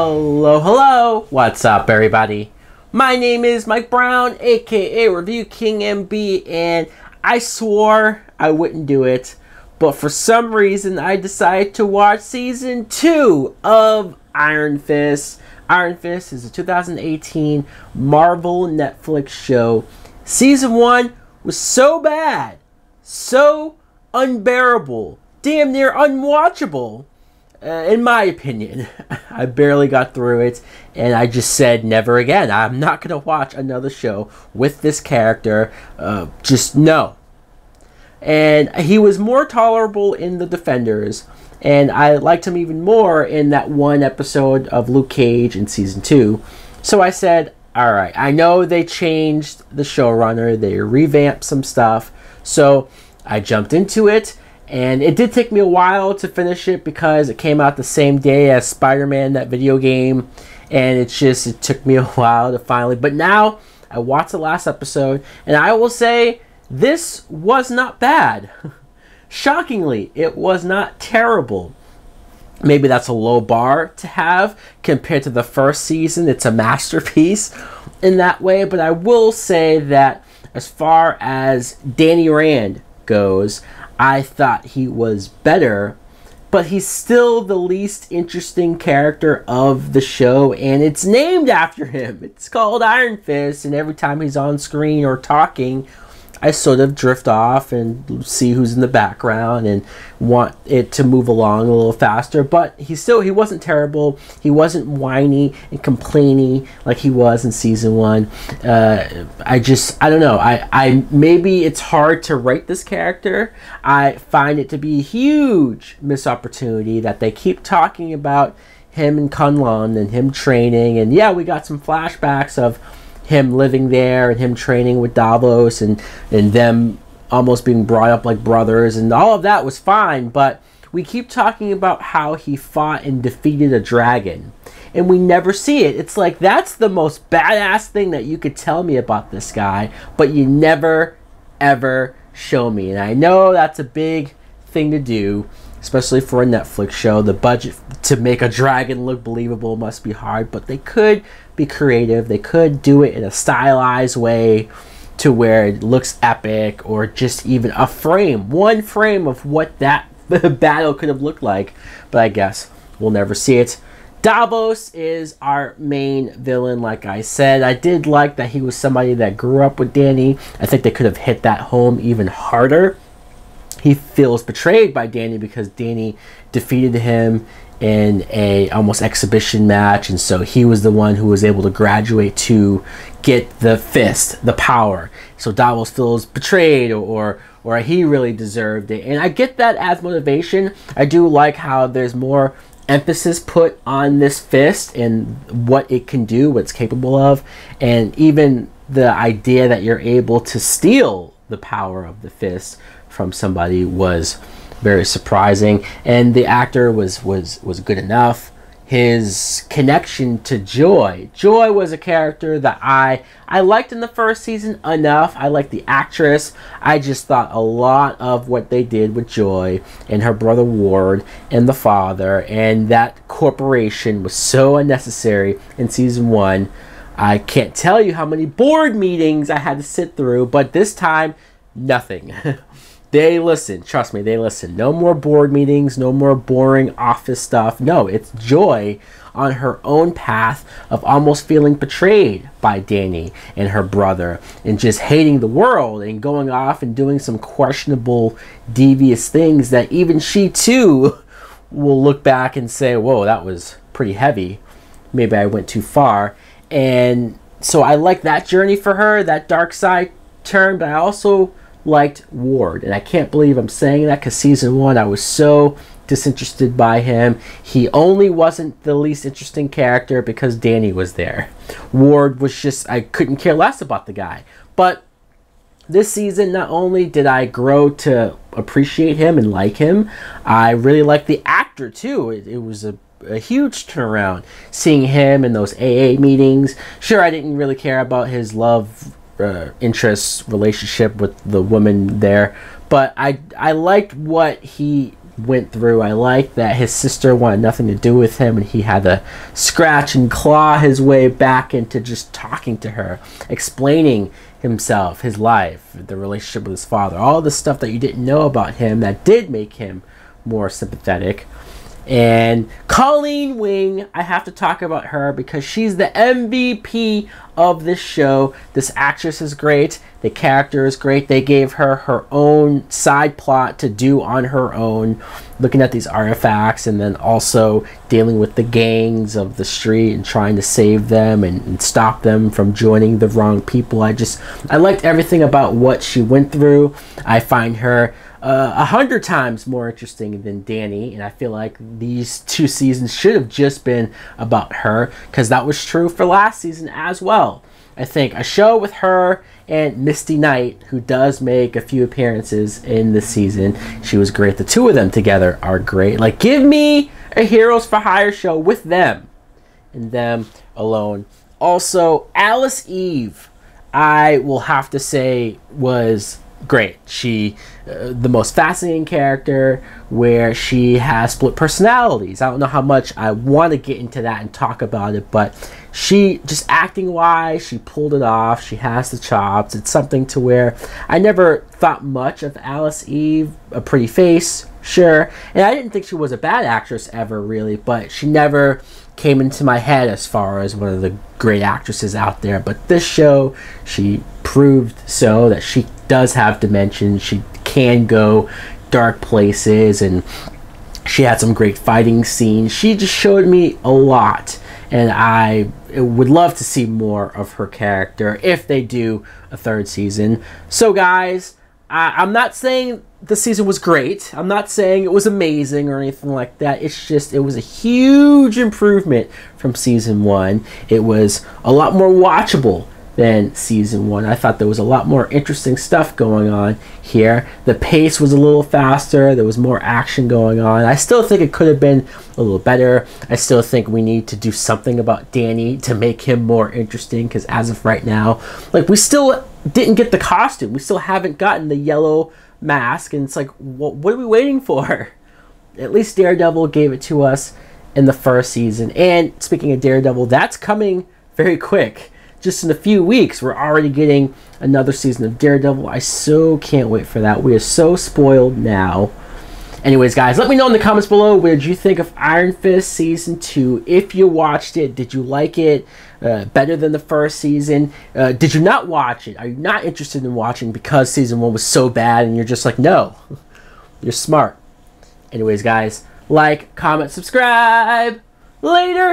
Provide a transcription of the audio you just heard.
Hello, hello! What's up, everybody? My name is Mike Brown, aka ReviewKingMB, and I swore I wouldn't do it, but for some reason I decided to watch Season 2 of Iron Fist. Iron Fist is a 2018 Marvel Netflix show. Season 1 was so bad, so unbearable, damn near unwatchable. In my opinion. I barely got through it, and I just said never again. I'm not going to watch another show with this character. Just no. And he was more tolerable in The Defenders, and I liked him even more in that one episode of Luke Cage in Season 2. So I said, alright, I know they changed the showrunner, they revamped some stuff, so I jumped into it. And it did take me a while to finish it because it came out the same day as Spider-Man, that video game. And it took me a while to finally. But now, I watched the last episode, and I will say, this was not bad. Shockingly, it was not terrible. Maybe that's a low bar to have compared to the first season. It's a masterpiece in that way. But I will say that as far as Danny Rand goes, I thought he was better, but he's still the least interesting character of the show, and it's named after him. It's called Iron Fist, and every time he's on screen or talking, I sort of drift off and see who's in the background and want it to move along a little faster. But he wasn't terrible. He wasn't whiny and complaining like he was in Season 1. I don't know. I maybe it's hard to rate this character. I find it to be a huge missed opportunity that they keep talking about him in Kunlun and him training. And yeah, we got some flashbacks of him living there and him training with Davos and them almost being brought up like brothers, and all of that was fine, but we keep talking about how he fought and defeated a dragon, and we never see it. It's like, that's the most badass thing that you could tell me about this guy, but you never ever show me. And I know that's a big thing to do, especially for a Netflix show. The budget to make a dragon look believable must be hard, but they could be creative. They could do it in a stylized way to where it looks epic, or just even a frame, one frame of what that battle could have looked like. But I guess we'll never see it. Davos is our main villain, like I said. I did like that he was somebody that grew up with Danny. I think they could have hit that home even harder. He feels betrayed by Danny because Danny defeated him in a almost exhibition match, and so he was the one who was able to graduate to get the fist, the power. So Davos feels betrayed, or he really deserved it, and I get that as motivation. I do like how there's more emphasis put on this fist and what it can do, what it's capable of, and even the idea that you're able to steal the power of the fist from somebody was very surprising. And the actor was good enough. His connection to Joy was a character that I liked in the first season enough. I liked the actress. I just thought a lot of what they did with Joy and her brother Ward and the father and that corporation was so unnecessary in Season 1. I can't tell you how many board meetings I had to sit through, but this time, nothing. They listen. Trust me, they listen. No more board meetings, no more boring office stuff. No, it's Joy on her own path of almost feeling betrayed by Danny and her brother and just hating the world and going off and doing some questionable, devious things that even she too will look back and say, whoa, that was pretty heavy. Maybe I went too far. And so I like that journey for her, that dark side turn, but I also liked Ward, and I can't believe I'm saying that because Season 1 I was so disinterested by him. He only wasn't the least interesting character because Danny was there. Ward was just, I couldn't care less about the guy. But this season, not only did I grow to appreciate him and like him, I really liked the actor too. It was a huge turnaround seeing him in those AA meetings. Sure, I didn't really care about his love interest relationship with the woman there, but I liked what he went through. I like that his sister wanted nothing to do with him, and he had to scratch and claw his way back into just talking to her, explaining himself, his life, the relationship with his father, all the stuff that you didn't know about him that did make him more sympathetic. And Colleen Wing, I have to talk about her because she's the MVP of this show. This actress is great. The character is great. They gave her her own side plot to do on her own, looking at these artifacts and then also dealing with the gangs of the street and trying to save them and stop them from joining the wrong people. I liked everything about what she went through. I find her 100 times more interesting than Danny, and I feel like these 2 seasons should have just been about her, because that was true for last season as well. I think a show with her and Misty Knight, who does make a few appearances in this season, she was great. The 2 of them together are great. Like, give me a Heroes for Hire show with them and them alone. Also, Alice Eve, I will have to say, was great. She the most fascinating character, where she has split personalities. I don't know how much I want to get into that and talk about it, but she, just acting wise, she pulled it off. She has the chops. It's something to where I never thought much of Alice Eve. A pretty face, sure, and I didn't think she was a bad actress ever, really, but she never came into my head as far as one of the great actresses out there. But this show, she proved so that she does have dimension. She can go dark places, and she had some great fighting scenes. She just showed me a lot, and I would love to see more of her character if they do a 3rd season. So guys, I'm not saying the season was great. I'm not saying it was amazing or anything like that. It's just, it was a huge improvement from season 1. It was a lot more watchable than season 1. I thought there was a lot more interesting stuff going on here. The pace was a little faster. There was more action going on. I still think it could have been a little better. I still think we need to do something about Danny to make him more interesting, because as of right now, like, we still didn't get the costume. We still haven't gotten the yellow mask, and it's like, what are we waiting for? At least Daredevil gave it to us in the 1st season. And speaking of Daredevil, that's coming very quick. Just in a few weeks, we're already getting another season of Daredevil. I so can't wait for that. We are so spoiled now. Anyways, guys, let me know in the comments below, what did you think of Iron Fist Season 2? If you watched it, did you like it better than the 1st season? Did you not watch it? Are you not interested in watching because Season 1 was so bad and you're just like, no, you're smart. Anyways, guys, like, comment, subscribe. Later.